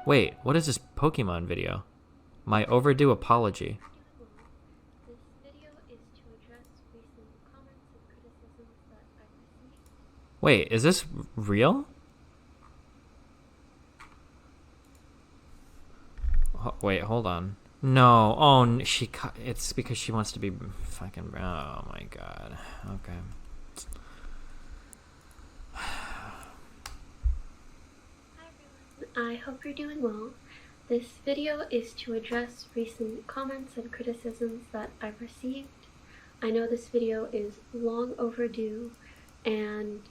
Wait, what is this Pokemon video? My overdue apology. This video is to address recent comments and criticisms that I've received. Wait, is this real? Wait, hold on. No, oh, it's because she wants to be fucking. Oh my god. Okay. I hope you're doing well. This video is to address recent comments and criticisms that I've received. I know this video is long overdue and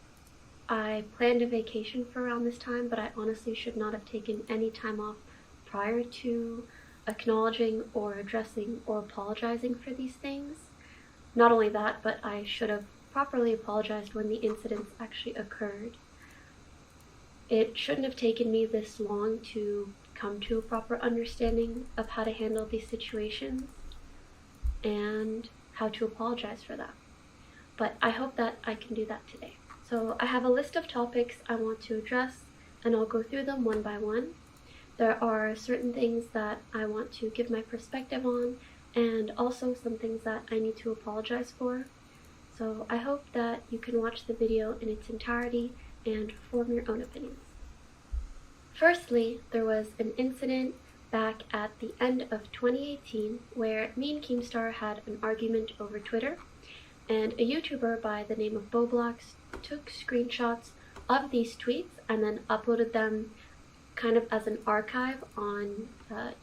I planned a vacation for around this time, but I honestly should not have taken any time off prior to acknowledging or addressing or apologizing for these things. Not only that, but I should have properly apologized when the incidents actually occurred. It shouldn't have taken me this long to come to a proper understanding of how to handle these situations and how to apologize for that. But I hope that I can do that today. So I have a list of topics I want to address and I'll go through them one by one. There are certain things that I want to give my perspective on and also some things that I need to apologize for. So I hope that you can watch the video in its entirety and form your own opinions. Firstly, there was an incident back at the end of 2018 where me and Keemstar had an argument over Twitter, and a YouTuber by the name of Boblox took screenshots of these tweets and then uploaded them kind of as an archive on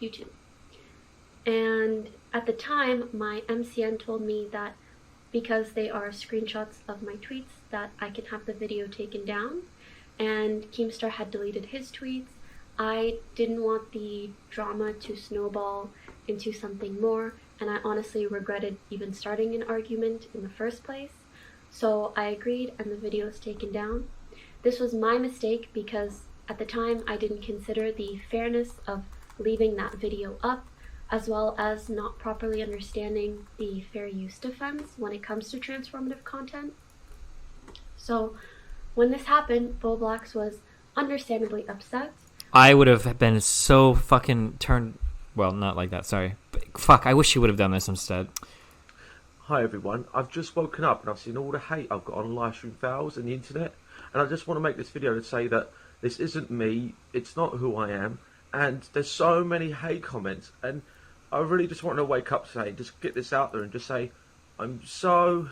YouTube. And at the time, my MCN told me that because they are screenshots of my tweets that I can have the video taken down, and Keemstar had deleted his tweets. I didn't want the drama to snowball into something more, and I honestly regretted even starting an argument in the first place. So I agreed and the video was taken down. This was my mistake because at the time I didn't consider the fairness of leaving that video up, as well as not properly understanding the fair use defense when it comes to transformative content. So when this happened, Boblox was understandably upset. I would have been so fucking turned. Well, not like that, sorry. But fuck, I wish she would have done this instead. Hi everyone, I've just woken up and I've seen all the hate I've got on livestream files and the internet, and I just want to make this video to say that this isn't me, it's not who I am, and there's so many hate comments, and I really just want to wake up today, just get this out there and just say, I'm so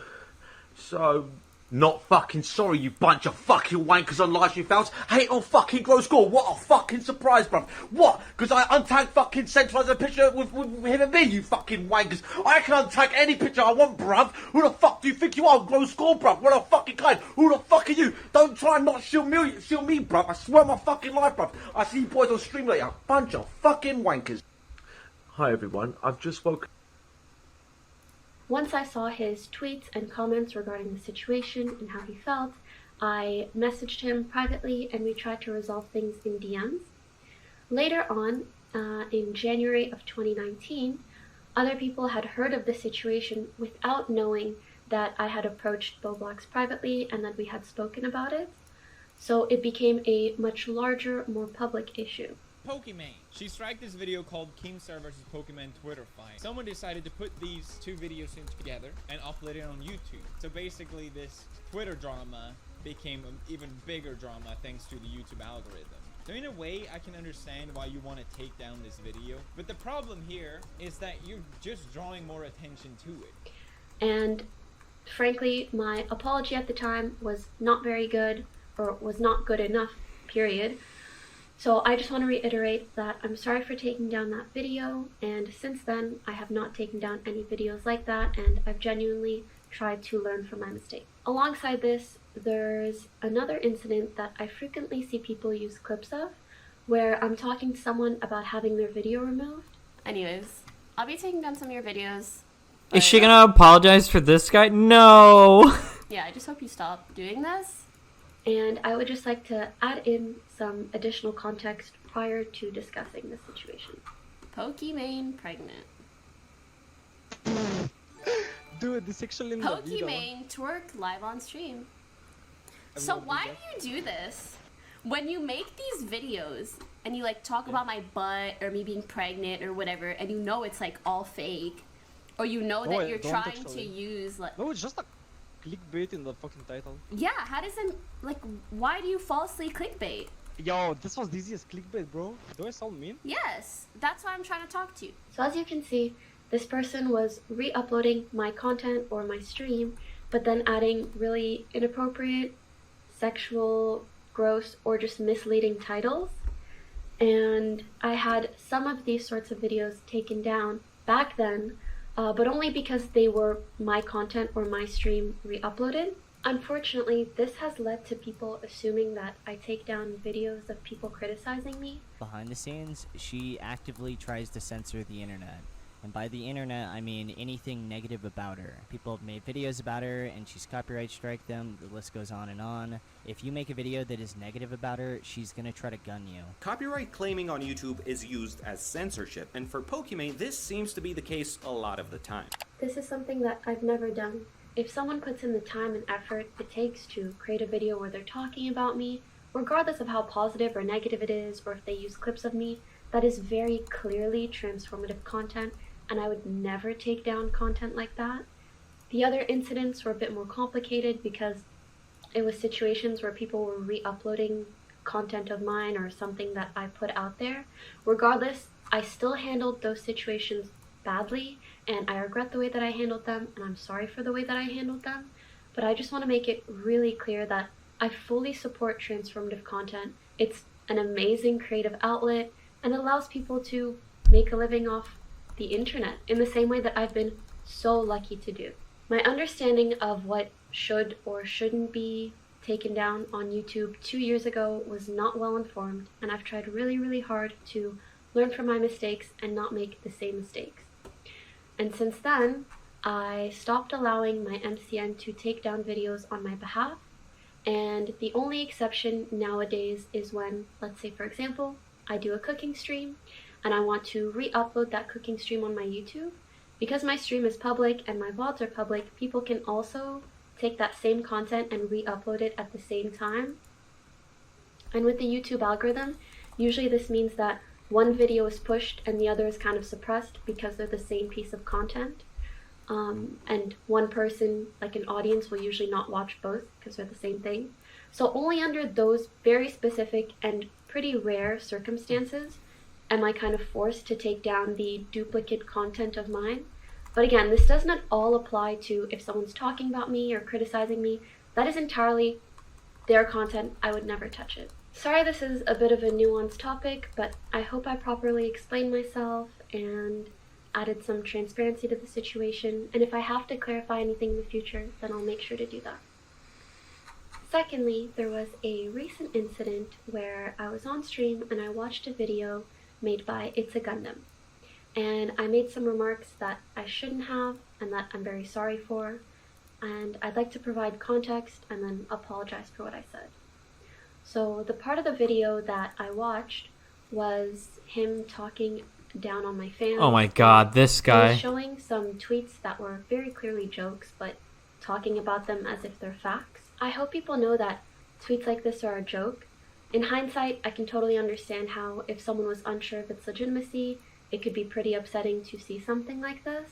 not fucking sorry, you bunch of fucking wankers on livestream files. Hate on fucking Grow Score. What a fucking surprise, bruv. What? Because I untagged fucking centralised a picture with him and me, you fucking wankers. I can untag any picture I want, bruv. Who the fuck do you think you are, Grow Score, bruv? What a fucking kind. Who the fuck are you? Don't try and not shield me, bruv. I swear my fucking life, bruv. I see you boys on stream later. Bunch of fucking wankers. Hi everyone, I've just woken. Once I saw his tweets and comments regarding the situation and how he felt, I messaged him privately and we tried to resolve things in DMs. Later on, in January of 2019, other people had heard of the situation without knowing that I had approached Boblox privately and that we had spoken about it. So it became a much larger, more public issue. Pokimane. She striked this video called Keemstar vs. Pokimane Twitter fight. Someone decided to put these two videos together and upload it on YouTube. So basically this Twitter drama became an even bigger drama thanks to the YouTube algorithm. So in a way, I can understand why you want to take down this video. But the problem here is that you're just drawing more attention to it. And frankly, my apology at the time was not very good, or was not good enough, period. So I just want to reiterate that I'm sorry for taking down that video, and since then I have not taken down any videos like that, and I've genuinely tried to learn from my mistake. Alongside this, there's another incident that I frequently see people use clips of, where I'm talking to someone about having their video removed. Anyways, I'll be taking down some of your videos. Is she gonna apologize for this guy? No! Yeah, I just hope you stop doing this. And I would just like to add in some additional context prior to discussing this situation. Pokimane pregnant. Dude, the sexual in the video. Pokimane twerk live on stream. So why do you do this? when you make these videos and you like talk about my butt or me being pregnant or whatever, and you know it's like all fake, or you know that you're don't trying to actually. use like No, it's just a clickbait in the fucking title. yeah, how does it like why do you falsely clickbait? Yo, this was the easiest clickbait, bro. Do I sound mean? Yes, that's why I'm trying to talk to you. So as you can see, this person was re-uploading my content or my stream, but then adding really inappropriate, sexual, gross, or just misleading titles. And I had some of these sorts of videos taken down back then, but only because they were my content or my stream re-uploaded. Unfortunately, this has led to people assuming that I take down videos of people criticizing me. Behind the scenes, she actively tries to censor the internet. And by the internet, I mean anything negative about her. People have made videos about her, and she's copyright strike them. The list goes on and on. If you make a video that is negative about her, she's gonna try to gun you. Copyright claiming on YouTube is used as censorship, and for Pokimane, this seems to be the case a lot of the time. This is something that I've never done. If someone puts in the time and effort it takes to create a video where they're talking about me, regardless of how positive or negative it is, or if they use clips of me, that is very clearly transformative content, and I would never take down content like that. The other incidents were a bit more complicated because it was situations where people were re-uploading content of mine or something that I put out there. Regardless, I still handled those situations badly, and I regret the way that I handled them, and I'm sorry for the way that I handled them, but I just want to make it really clear that I fully support transformative content. It's an amazing creative outlet and allows people to make a living off the internet in the same way that I've been so lucky to do. My understanding of what should or shouldn't be taken down on YouTube 2 years ago was not well informed, and I've tried really hard to learn from my mistakes and not make the same mistakes. And since then, I stopped allowing my MCN to take down videos on my behalf, and the only exception nowadays is when, let's say for example, I do a cooking stream and I want to re-upload that cooking stream on my YouTube. Because my stream is public and my VODs are public, people can also take that same content and re-upload it at the same time. And with the YouTube algorithm, usually this means that one video is pushed and the other is kind of suppressed because they're the same piece of content. And one person, like an audience, will usually not watch both because they're the same thing. So only under those very specific and pretty rare circumstances am I kind of forced to take down the duplicate content of mine. But again, this does not all apply to if someone's talking about me or criticizing me. That is entirely their content. I would never touch it. Sorry this is a bit of a nuanced topic, but I hope I properly explained myself and added some transparency to the situation. And if I have to clarify anything in the future, then I'll make sure to do that. Secondly, there was a recent incident where I was on stream and I watched a video made by ItsAGundam. And I made some remarks that I shouldn't have and that I'm very sorry for. And I'd like to provide context and then apologize for what I said. So the part of the video that I watched was him talking down on my fans. Oh my god, this He guy. was showing some tweets that were very clearly jokes, but talking about them as if they're facts. I hope people know that tweets like this are a joke. In hindsight, I can totally understand how, if someone was unsure of its legitimacy, it could be pretty upsetting to see something like this.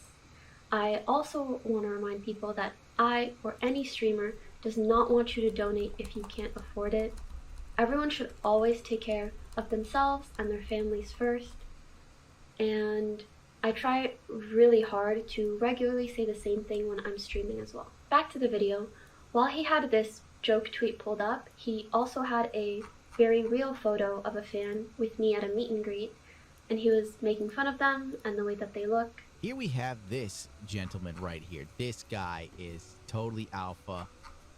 I also want to remind people that I, or any streamer, does not want you to donate if you can't afford it. Everyone should always take care of themselves and their families first. And I try really hard to regularly say the same thing when I'm streaming as well. Back to the video. While he had this joke tweet pulled up, he also had a very real photo of a fan with me at a meet and greet, and he was making fun of them and the way that they look. Here we have this gentleman right here. This guy is totally alpha.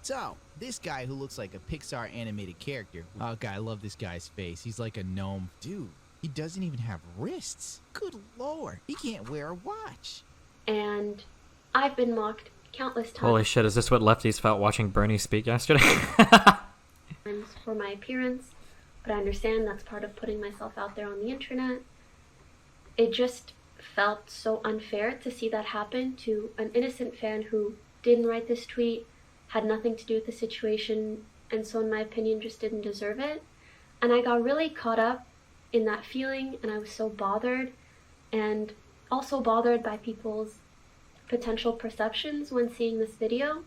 So, this guy who looks like a Pixar animated character. Oh, God, I love this guy's face. He's like a gnome. Dude, he doesn't even have wrists. Good Lord, he can't wear a watch. And I've been mocked countless times. Holy shit, is this what lefties felt watching Bernie speak yesterday? For my appearance, but I understand that's part of putting myself out there on the internet. It just felt so unfair to see that happen to an innocent fan who didn't write this tweet, had nothing to do with the situation, and so in my opinion just didn't deserve it. And I got really caught up in that feeling, and I was so bothered, and also bothered by people's potential perceptions when seeing this video.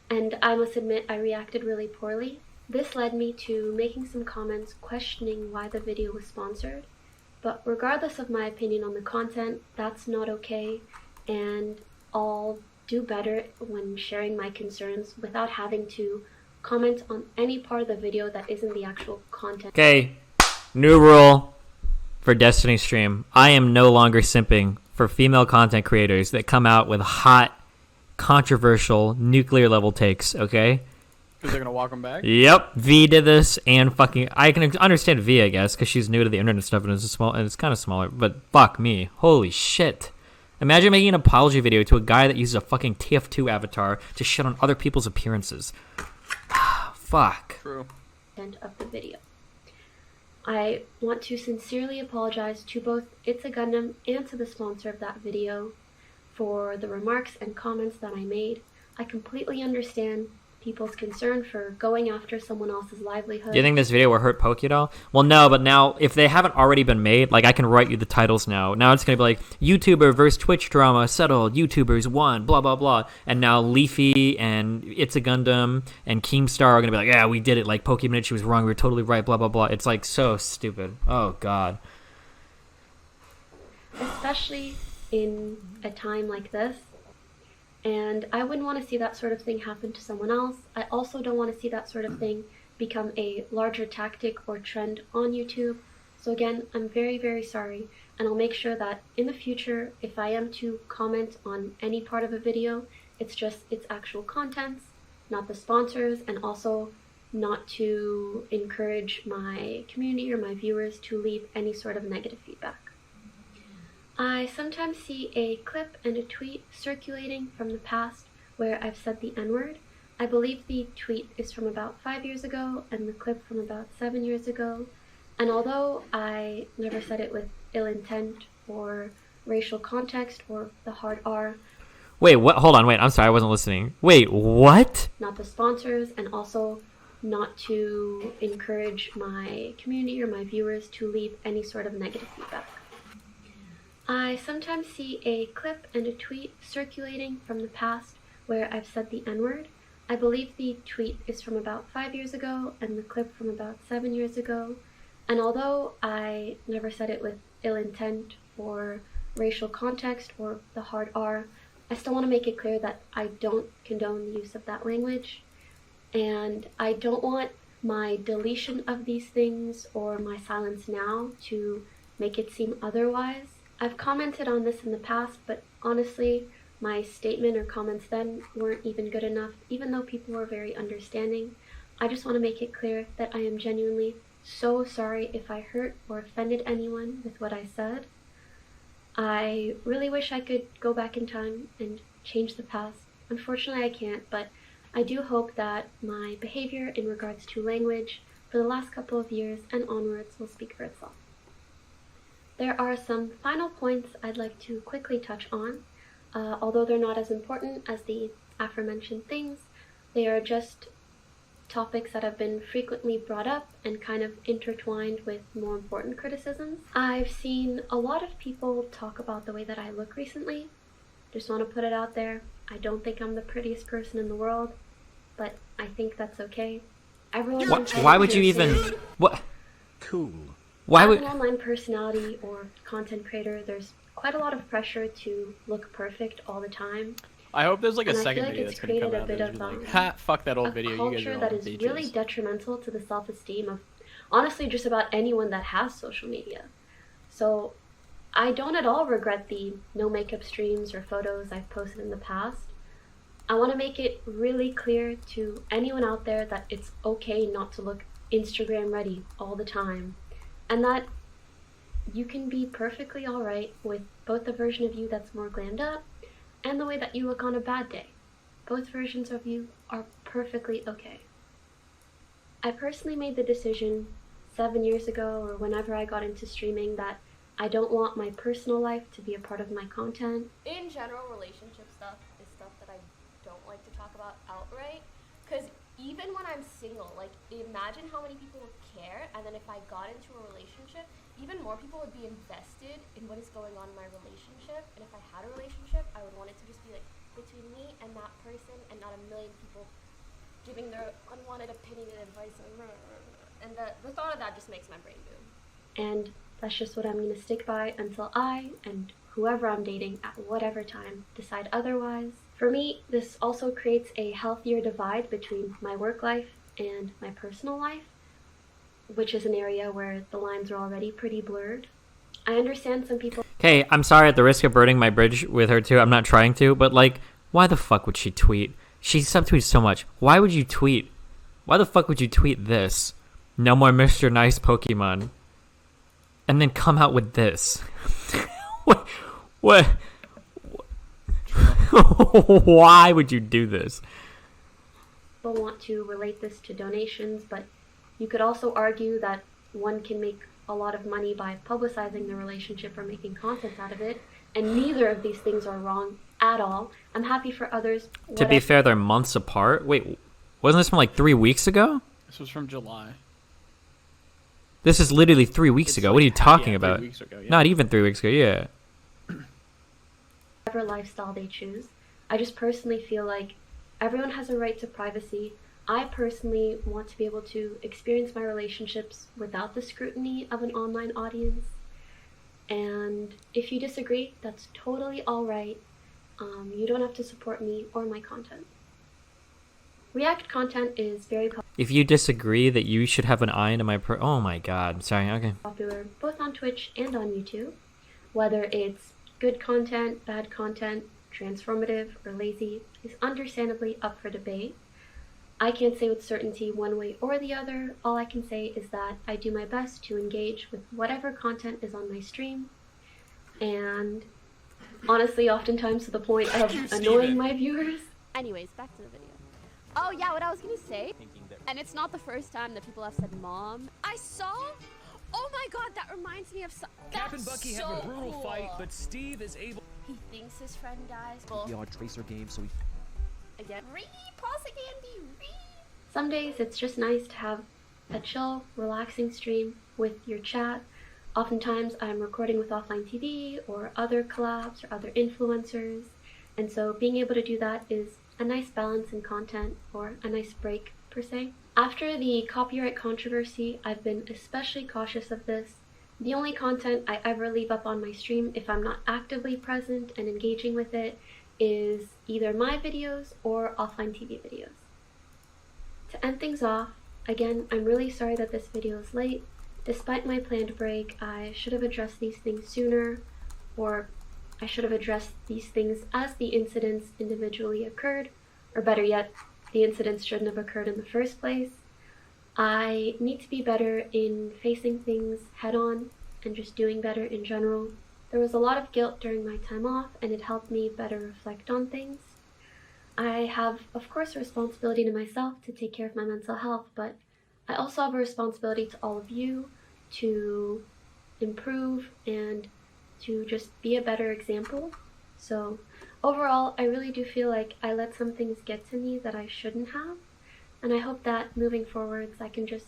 And I must admit, I reacted really poorly. This led me to making some comments questioning why the video was sponsored. But regardless of my opinion on the content, that's not okay, and I'll do better when sharing my concerns without having to comment on any part of the video that isn't the actual content. Okay, new rule for Destiny Stream. I am no longer simping for female content creators that come out with hot, controversial, nuclear level takes, okay? Because they're going to walk them back? Yep, V did this, and fucking... I can understand V, I guess, because she's new to the internet stuff, and it's kind of smaller, but fuck me. Holy shit. Imagine making an apology video to a guy that uses a fucking TF2 avatar to shit on other people's appearances. Fuck. True. Of the video. I want to sincerely apologize to both ItsAGundam and to the sponsor of that video for the remarks and comments that I made. I completely understand people's concern for going after someone else's livelihood. Do you think this video will hurt Poki at all? Well, no, but now, if they haven't already been made, like, I can write you the titles now. Now it's going to be like, YouTuber versus Twitch drama settled, YouTubers won, blah, blah, blah. And now Leafy and ItsAGundam and Keemstar are going to be like, yeah, we did it. Like, Pokimane, she was wrong. We were totally right, blah, blah, blah. It's, like, so stupid. Oh, God. Especially in a time like this. And I wouldn't want to see that sort of thing happen to someone else. I also don't want to see that sort of thing become a larger tactic or trend on YouTube. So again, I'm very, very sorry. And I'll make sure that in the future, if I am to comment on any part of a video, it's just its actual contents, not the sponsors, and also not to encourage my community or my viewers to leave any sort of negative feedback. I sometimes see a clip and a tweet circulating from the past where I've said the N-word. I believe the tweet is from about 5 years ago and the clip from about 7 years ago. And although I never said it with ill intent or racial context or the hard R. Wait, what? Hold on, wait, I'm sorry, I wasn't listening. Wait, what? Not the sponsors, and also not to encourage my community or my viewers to leave any sort of negative feedback. I sometimes see a clip and a tweet circulating from the past where I've said the N-word. I believe the tweet is from about 5 years ago and the clip from about 7 years ago. And although I never said it with ill intent or racial context or the hard R, I still want to make it clear that I don't condone the use of that language. And I don't want my deletion of these things or my silence now to make it seem otherwise. I've commented on this in the past, but honestly, my statement or comments then weren't even good enough, even though people were very understanding. I just want to make it clear that I am genuinely so sorry if I hurt or offended anyone with what I said. I really wish I could go back in time and change the past. Unfortunately, I can't, but I do hope that my behavior in regards to language for the last couple of years and onwards will speak for itself. There are some final points I'd like to quickly touch on. Although they're not as important as the aforementioned things, they are just topics that have been frequently brought up and kind of intertwined with more important criticisms. I've seen a lot of people talk about the way that I look recently. Just want to put it out there. I don't think I'm the prettiest person in the world, but I think that's okay. Everyone. Why would you even? What? Cool. Why As would? an online personality or content creator, there's quite a lot of pressure to look perfect all the time. I hope there's like a And I second feel like video it's that's going to come created a out bit that's of, gonna be like, ha, fuck that old video, you guys culture are all that is bitches. really detrimental to the self-esteem of honestly just about anyone that has social media. So I don't at all regret the no makeup streams or photos I've posted in the past. I want to make it really clear to anyone out there that it's okay not to look Instagram ready all the time, and that you can be perfectly alright with both the version of you that's more glammed up and the way that you look on a bad day. Both versions of you are perfectly okay. I personally made the decision 7 years ago or whenever I got into streaming that I don't want my personal life to be a part of my content. In general, relationship stuff is stuff that I don't like to talk about outright, because even when I'm single, like, imagine how many people care, and then if I got into a relationship, even more people would be invested in what is going on in my relationship, and if I had a relationship, I would want it to just be, like, between me and that person, and not a million people giving their unwanted opinion and advice, and the thought of that just makes my brain boom. And that's just what I'm going to stick by until I, and whoever I'm dating at whatever time, decide otherwise. For me, this also creates a healthier divide between my work life and my personal life, which is an area where the lines are already pretty blurred. I understand some people... Okay, I'm sorry, at the risk of burning my bridge with her too, I'm not trying to, but like, why the fuck would she tweet? She subtweets so much. Why would you tweet? Why the fuck would you tweet this? No more Mr. Nice Pokemon. And then come out with this. What? Why would you do this? People want to relate this to donations, but you could also argue that one can make a lot of money by publicizing the relationship or making content out of it, and neither of these things are wrong at all. I'm happy for others. To be fair, they're months apart. Wait, wasn't this from like 3 weeks ago? This was from July. This is literally 3 weeks ago. What are you talking about? 3 weeks ago, yeah. Not even 3 weeks ago, yeah. Whatever lifestyle they choose. I just personally feel like everyone has a right to privacy. I personally want to be able to experience my relationships without the scrutiny of an online audience. And if you disagree, that's totally alright. You don't have to support me or my content. React content is very If you disagree that you should have an eye into my oh my god, sorry, okay. popular both on Twitch and on YouTube. Whether it's good content, bad content, transformative, or lazy is understandably up for debate. I can't say with certainty one way or the other. All I can say is that I do my best to engage with whatever content is on my stream, and honestly, oftentimes to the point of annoying my viewers. Anyways, back to the video. Oh yeah, what I was gonna say, and it's not the first time that people have said mom. I saw, oh my god, that reminds me of Cap and Bucky so have a brutal cool. fight, but Steve is able... He thinks his friend dies. Well, on Tracer game, so he... Again, pause again, be Some days it's just nice to have a chill, relaxing stream with your chat. Oftentimes I'm recording with Offline TV or other collabs or other influencers, and so being able to do that is a nice balance in content, or a nice break per se. After the copyright controversy, I've been especially cautious of this. The only content I ever leave up on my stream, if I'm not actively present and engaging with it, is either my videos or Offline TV videos. To end things off, again, I'm really sorry that this video is late. Despite my planned break, I should have addressed these things sooner, or I should have addressed these things as the incidents individually occurred, or better yet, the incidents shouldn't have occurred in the first place. I need to be better in facing things head on and just doing better in general. There was a lot of guilt during my time off, and it helped me better reflect on things. I have, of course, a responsibility to myself to take care of my mental health, but I also have a responsibility to all of you to improve and to just be a better example. So overall, I really do feel like I let some things get to me that I shouldn't have, and I hope that moving forwards I can just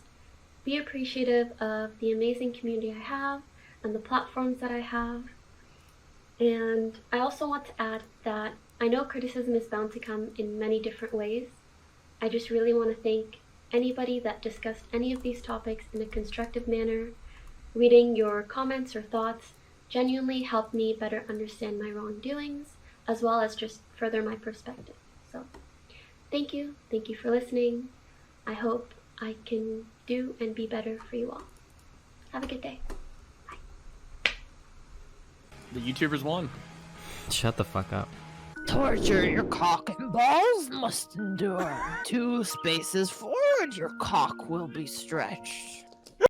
be appreciative of the amazing community I have and the platforms that I have. And I also want to add that I know criticism is bound to come in many different ways. I just really want to thank anybody that discussed any of these topics in a constructive manner. Reading your comments or thoughts genuinely helped me better understand my wrongdoings, as well as just further my perspective. So thank you for listening. I hope I can do and be better for you all. Have a good day. The YouTubers won. Shut the fuck up. Torture your cock and balls must endure. 2 spaces forward, your cock will be stretched.